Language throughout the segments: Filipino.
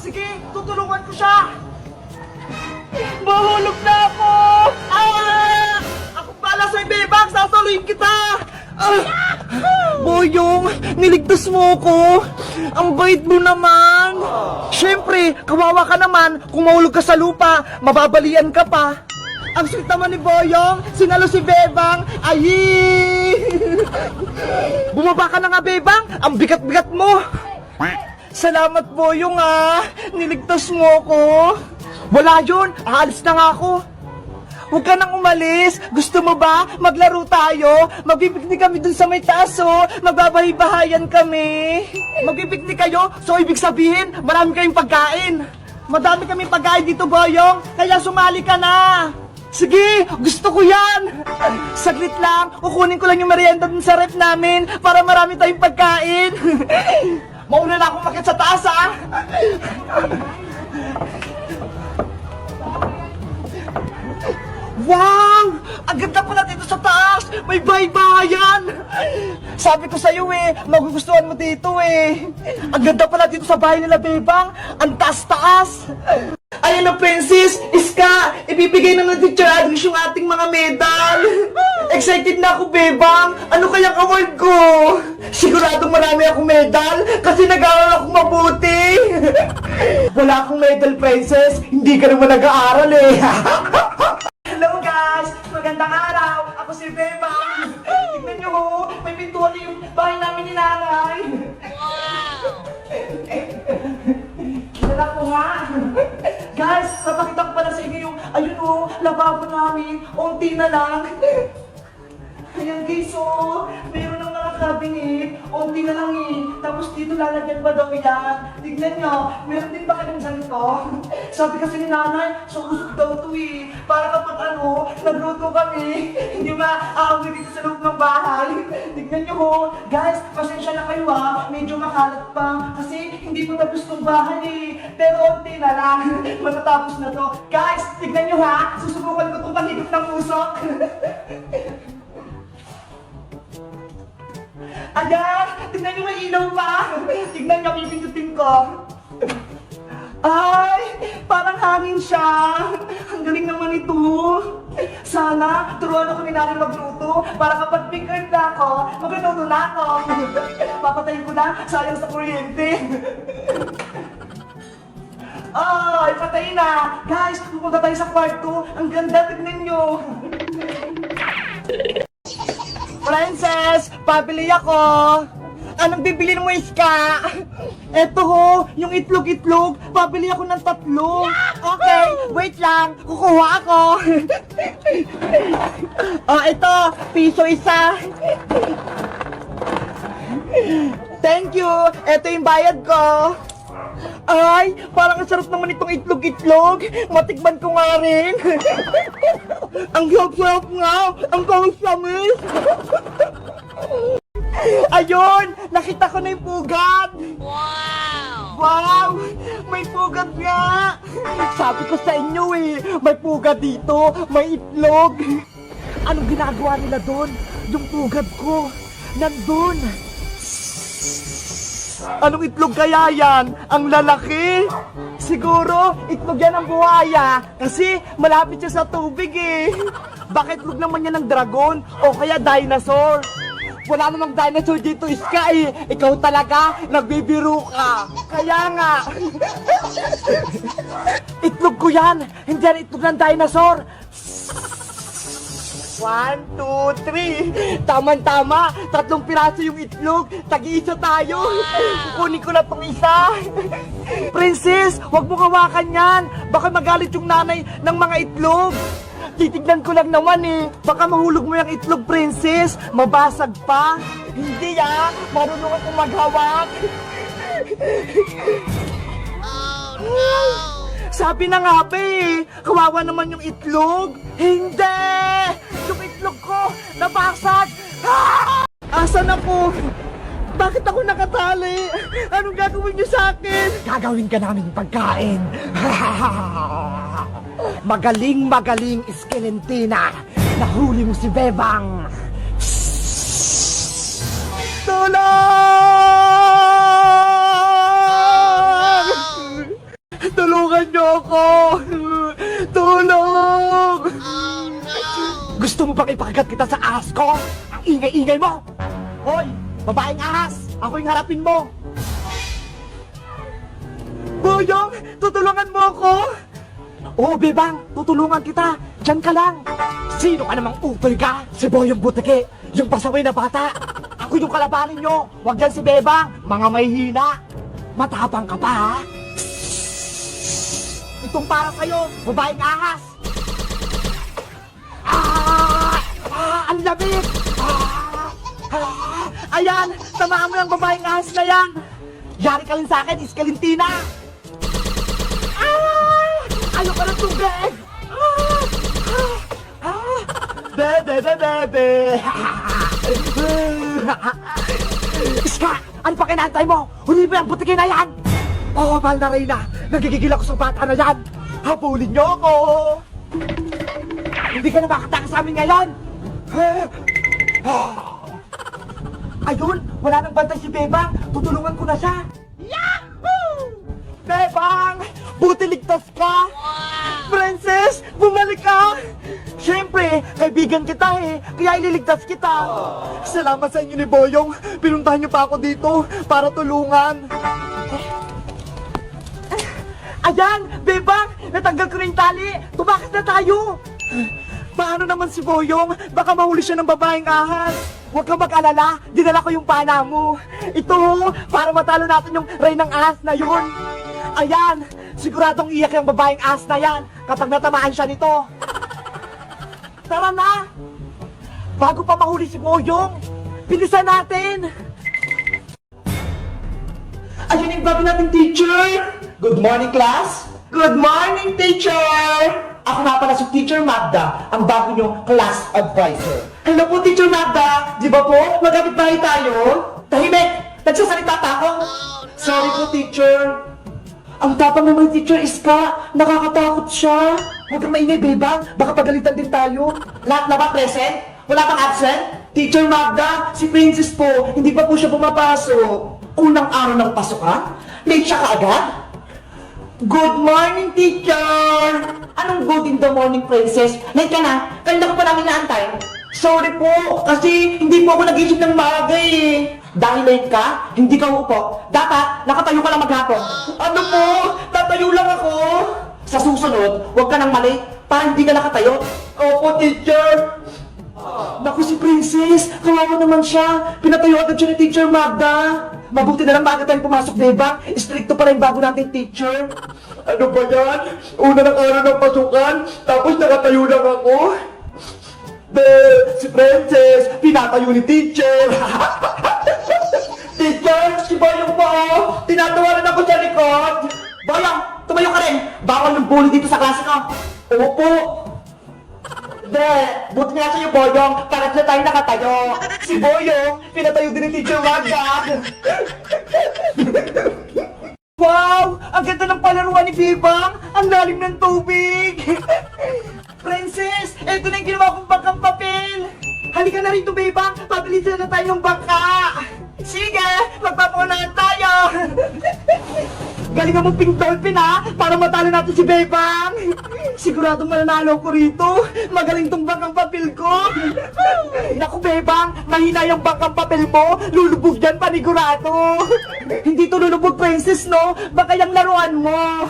Sige, tutulungan ko siya! Mahulog na ako! Ah! Ako pala sa'yo, Bebang! Sasaloyin kita! Boyong, niligtas mo ko. Ang bait mo naman. Siyempre, kawawa ka naman. Kung mahulog ka sa lupa, mababalian ka pa. Ang sweet naman ni Boyong. Sinalo si Bebang. Ay! Bumaba ka na nga, Bebang. Ang bigat-bigat mo. Salamat, Boyong, niligtas mo ko. Wala yun. Aalis na nga ako. Huwag ka nang umalis. Gusto mo ba? Maglaro tayo. Magbibigni kami dun sa may taas, oh. Magbabahay-bahayan kami. Magbibigni kayo? So, ibig sabihin, marami kayong pagkain. Madami kaming pagkain dito, Boyong. Kaya sumali ka na. Sige, gusto ko yan. Saglit lang. Kukunin ko lang yung merienda dun sa ref namin para marami tayong pagkain. Mauna na akong makit sa taas, Wow! Ang ganda pala dito sa taas! May bahay-bahayan! Sabi ko sa'yo magugustuhan mo dito Ang ganda pala dito sa bahay nila, Bebang! Ang taas-taas! Ayan na, Princess! Iska! Ibibigay na ng Teacher Adrish yung ating mga medal! Excited na ako, Bebang! Ano kayang award ko? Siguradong marami akong medal kasi nag-aaral ako mabuti! Wala akong medal, Princess! Hindi ka naman nag-aaral Hello guys! Magandang araw! Ako si Bebang! Tignan nyo may pintuan yung bahay namin ni Nanay! Wow! Kilala ko nga! Guys, napakita ko pala sa inyo yung, ayun lababo namin, unti na lang! Ayan guys meron ng mga cabinet, unti na lang tapos dito lalagyan pa daw yan. Tignan nyo, meron din ba kayong ganito? Sabi kasi ni Nanay, susok daw to para kapag nagluto kami, hindi maaaway dito sa loob ng bahay. Tignan nyo guys, pasensya na kayo medyo makalat pa, kasi hindi po tapos tong bahay pero unti na lang, matatapos na to. Guys, tignan nyo susubukan ko itong panigop ng usok. Ayan! Tignan nyo may ilaw pa! Tignan nyo, pipindutin ko! Ay! Parang hangin siya! Ang galing naman ito! Sana, turuan ako ni Nanay magluto para kapag pick-up na ako, magluluto na ako! Papatayin ko na, sayang sa kuryente! Ay! Patay na! Guys, pupunta tayo sa kwarto! Ang ganda, tignan nyo! Princess, pabili ako. Anong bibili mo, Iska? Eto yung itlog-itlog. Pabili ako ng 3. Okay, wait lang. Kukuha ako. Ito, piso isa. Thank you. Eto yung bayad ko. Ay, parang ang sarap naman itong itlog-itlog. Matikman ko nga rin. Ang sarap nga. Ang kamis-kamis. Ayun, nakita ko na yung pugat. Wow, may pugat nga. Sabi ko sa inyo may pugat dito, may itlog. Anong ginagawa nila doon? Yung pugat ko, nandun. Anong itlog kaya yan? Ang lalaki? Siguro, itlog yan ng buhaya kasi malapit siya sa tubig Baka itlog naman yan ng dragon o kaya dinosaur. Wala namang dinosaur dito, Iska Ikaw talaga, nagbibiro ka. Kaya nga. Itlog ko yan. Hindi yan itlog ng dinosaur. 1, 2, 3. Tama-tama. 3 piraso yung itlog. Tag-iisa tayo. Kukunin ko na tong isa. Princess, wag mo hawakan yan. Baka magalit yung nanay ng mga itlog. Titignan ko lang naman Baka mahulog mo yung itlog, Princess. Mabasag pa. Hindi marunong akong maghawak. Oh no! Sabi na nga kawawa naman yung itlog. Hindi! Yung itlog ko, nabasag! Asan ako? Bakit ako nakatali? Anong gagawin niyo sa akin? Gagawin ka namin pagkain. Magaling Iskelentina. Nahuli mo si Bebang. Tulong! Tulungan niyo ako! Tulong! Gusto mo bang ipakagat kita sa ahas ko? Ang ingay-ingay mo! Hoy! Babaeng ahas! Ako yung harapin mo! Boyong! Tutulungan mo ako! Oo, Bebang! Tutulungan kita! Diyan ka lang! Sino ka namang utol ka? Si Boyong Butike! Yung pasaway na bata! Ako yung kalabanin nyo! Huwag yan si Bebang! Mga may hina! Matapang ka pa, ha? Itong para sa'yo, babaeng ahas! Ang lamig! Ayan! Tamaan mo yung babaeng ahas na yan! Yari ka rin sa akin, Iskalintina! Ayoko ng tubig! Bebe! Iska! Ano pa kinantay mo? Huli mo yung butikin na yan! Oo, mahal na Reyna! Nagigigil ako sa bata na yan! Habulin niyo ako! Hindi ka na makataka sa amin ngayon! Ayun! Wala nang bantay si Bebang! Tutulungan ko na siya! Yahoo! Bebang! Buti ligtas ka! Princess! Bumalik ka! Siyempre, kaibigan kita eh, kaya ililigtas kita. Salamat sa inyo ni Boyong. Pinuntahan niyo pa ako dito para tulungan. Ayan, Bebang! Natanggal ko na yung tali. Tumakas na tayo. Paano naman si Boyong? Baka mahuli siya ng babaeng ahas. Huwag kang mag-alala, dinala ko yung pana mo. Ito, para matalo natin yung reynang ahas na yun. Ayan, siguradong iyak yung babaeng ahas na yan kapag natamaan siya nito. Tara na! Bago pa mahuli si Boyong, bilisan natin! Ayun yung bago nating teacher! Good morning, class! Good morning, teacher! Ako nga pala si Teacher Magda, ang bago niyong class advisor. Hello po, Teacher Magda! Di ba po, magkapit-bahay tayo? Tahimik! Nagsasalita pa ako? Sorry po, teacher. Ang tapang naman teacher Iska, nakakatakot siya. Huwag kang maingay, Bebang, baka pagalitan din tayo. Lahat na ba present? Wala pang absent? Teacher Magda, si Princess po, hindi pa po siya pumapasok. Unang araw ng pasukan? Late siya kaagad? Good morning, teacher! Anong good in the morning, Princess? Late ka na? Kanina ka pa namin naantay. Sorry po, kasi hindi po ako nag-isip ng maaga eh. Dahil late ka, hindi ka upo. Dapat, nakatayo ka lang maghapon. Ano po? Tatayo lang ako. Sa susunod, huwag ka nang mali para hindi ka nakatayo. Opo, teacher. Naku si Princess, kawawa naman siya. Pinatayo agad siya ni Teacher Magda. Mabuti na lang maaga tayong pumasok, diba? Stricto pala yung bago nating teacher. Ano ba yan? Una ng araw ng pasukan, tapos nakatayo lang ako. Si Princess, pinatayo ni teacher. Teacher, si Boyong po, tinatawanan ako sa likod. Boyong, tumayo ka rin. Bawal yung bully dito sa klase ko. Opo. Buti nga sa'yo, Boyong, para na tayo nakatayo. Si Boyong, pinatayo din ni Teacher Magda. Wow! Ang ganda ng palaruan ni Bebang! Ang lalim ng tubig! Princess, eto na yung ginawa kong bangkang papel! Halika na rito, Bebang! Pabilisan na tayo ng bangka! Sige! Magpapunahan tayo! Galingan mo Pink Dolphin, ha! Para matalo natin si Bebang! Siguradong mananalo ko rito! Magaling tong bangkang papel ko! Naku, Bebang! Mahina yung bangkang papel mo! Lulubog yan, panigurado! Hindi to lulubog, Princess, no? Baka yung laruan mo!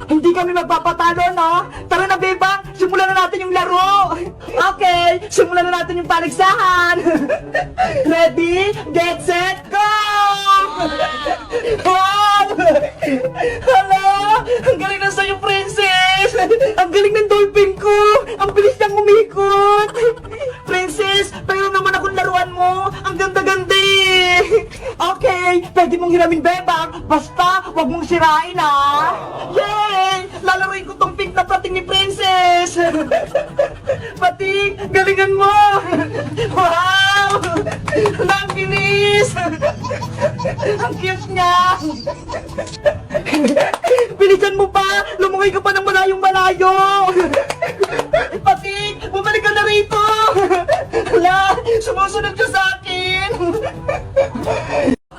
Hindi kami magpapatalo, no? Tara na, Bebang! Simulan na natin yung laro! Okay! Simulan na natin yung paligsahan! Ready? Get set, go! Wow! Hala! Ang galing na sa'yo, Princess! Ang galing ng dolphin ko! Ang bilis niyang umikot! Princess, pero naman akong laruan mo! Ang ganda-ganda eh! Okay, pwede mong hiramin, Bebang! Basta, wag mong sirain, ha! Yay! Lalaruin ko tong pink na pating ni Princess! Pating, galingan mo! Wow! Ang bilis! Ang cute niya! Bilisan mo pa! Lumungay ka pa ng malayong-malayo! Pating, bumalik ka na rito! Hala, sumusunod ka sa akin!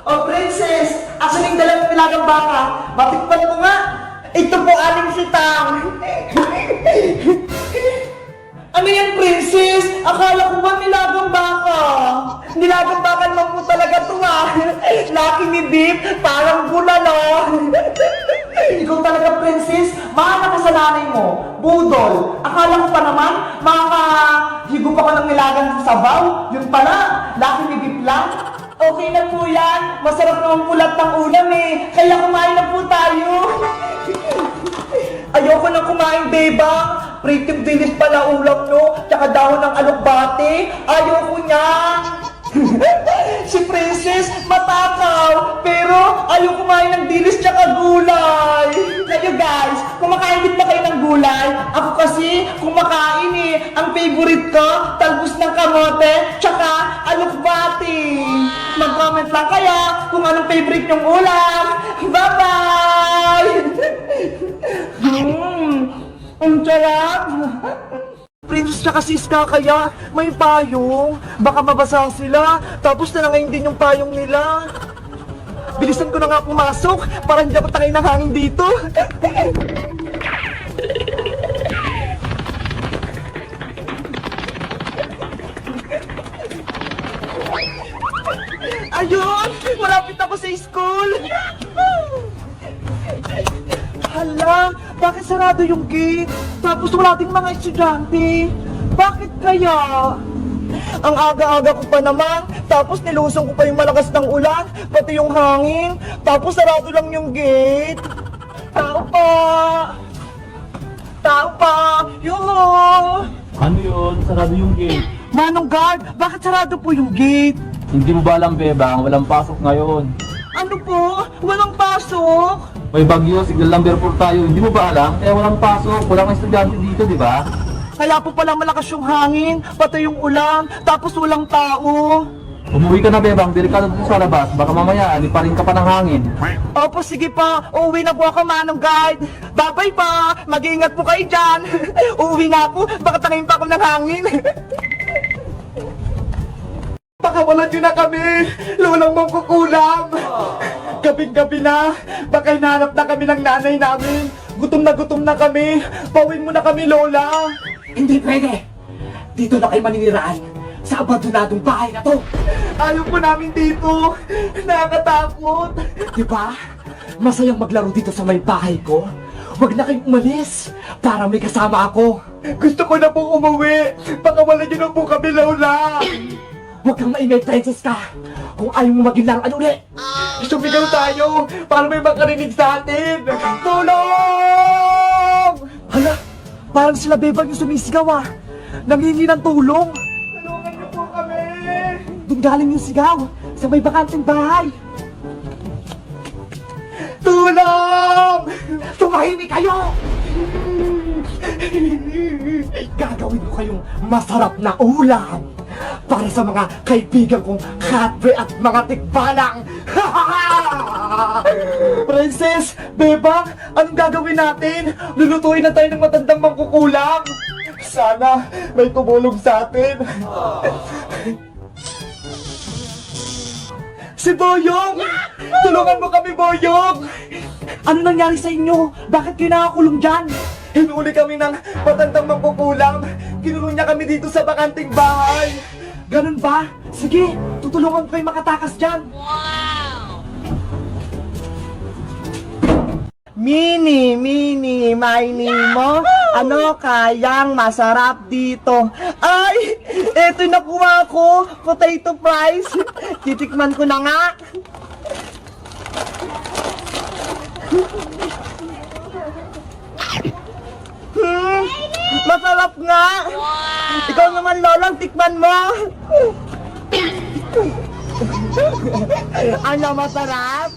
Oh, Princess! Asan yung dalang nilagang baka? Matikpan mo nga! Ito po Akala ko ba nilagang baka? Nilagang baka naman po talaga ito ah. Laki ni Deep, parang bulalo. Ikaw talaga, princess. Mahal ka sa nanay mo. Budol. Akala ko pa naman, makakahigop ako ng nilagang sabaw. Yun pala, laki ni Deep lang. Okay na po yan. Masarap naman pulat ng ulam eh. Kaya kumain na po tayo. Ayoko nang kumain, beba. Pretty dilis pala ulam, no? Tsaka dahon ng alokbate. Ayoko niya. Si Princess, matakaw. Pero ayaw kumain ng dilis tsaka gulay. Kayo guys, kumakain din ba kayo ng gulay? Ako kasi, kumakain eh. Ang favorite ko, talbos ng kamote, tsaka alokbate. Mag-comment lang kaya kung anong favorite nyong ulam. Bye-bye! Ang sarap! Princess tsaka Siska kaya may payong. Baka mabasa sila. Tapos nanangayin din yung payong nila. Bilisan ko na nga pumasok para hindi ako tangay ng hangin dito. Ayun! Malapit ako sa school! Hala, bakit sarado yung gate? Tapos wala ding mga estudyante. Bakit kaya? Ang aga-aga ko pa naman, tapos nilusong ko pa yung malakas ng ulan, pati yung hangin, tapos sarado lang yung gate. Tao pa! Tao pa! Yuhu! Ano yun? Sarado yung gate. Manong guard, bakit sarado po yung gate? Hindi mo ba alam, Bebang? Walang pasok ngayon. Ano po? Walang pasok? May bagyo, signal number 4 tayo. Hindi mo ba alam? Kaya walang pasok. Walang estudyante dito, di ba? Kaya po pala malakas yung hangin, pati yung ulan, tapos walang tao. Umuwi ka na, Bebang. Delikado dito sa labas. Baka mamaya, aliparin ka pa ng hangin. Opo, sige pa. Uuwi na po ako, Manong Guide. Bye-bye pa. Mag-iingat po kayo dyan. Uuwi na ako. Baka tangin pa ako ng hangin. Pakawalan nyo na kami. Lulang mong kukulam. Gabing-gabi na. Baka hinahanap na kami ng nanay namin. Gutom na kami. Pawin mo na kami, Lola. Hindi pwede. Dito na kayo maniniraan. Sa abandonadong bahay na to. Ayaw po namin dito. Nakakatakot. Diba? Masayang maglaro dito sa may bahay ko. Huwag na kayong umalis para may kasama ako. Gusto ko na pong umuwi. Pakawalan nyo na po kami, Lola. Huwag kang maingay, princess ka. Kung ayaw mo maging laruan ulit. Sumigaw tayo para may makarinig sa atin. Tulong! Hala, parang sila bebang yung sumisigaw ah. Nangingi ng tulong. Tulungan niyo po kami. Doon galing yung sigaw sa may bakanting bahay. Tulong! Tumahimik kayo! Gagawin ko kayong masarap na ulam para sa mga kaibigan kong katbe at mga tikbalang. Princess, Bebang, anong gagawin natin? Lulutuin na tayo ng matandang mangkukulam. Sana may tumulong sa atin. Si Boyong! Tulungan mo kami, Boyong! Ano nangyari sa inyo? Bakit kayo nakakulong dyan? Hinuli kami ng matandang mangkukulam. Kinulong niya kami dito sa bakanting bahay. Ganun ba? Sige, tutulungan ko kayo makatakas dyan. Wow! Mini, mini mo. Ano kayang masarap dito? Ay, eto nakuha ko. Potato fries. Titikman ko na nga. Masarap nga. Ikaw naman, Lolang, tikman mo. Ano masarap?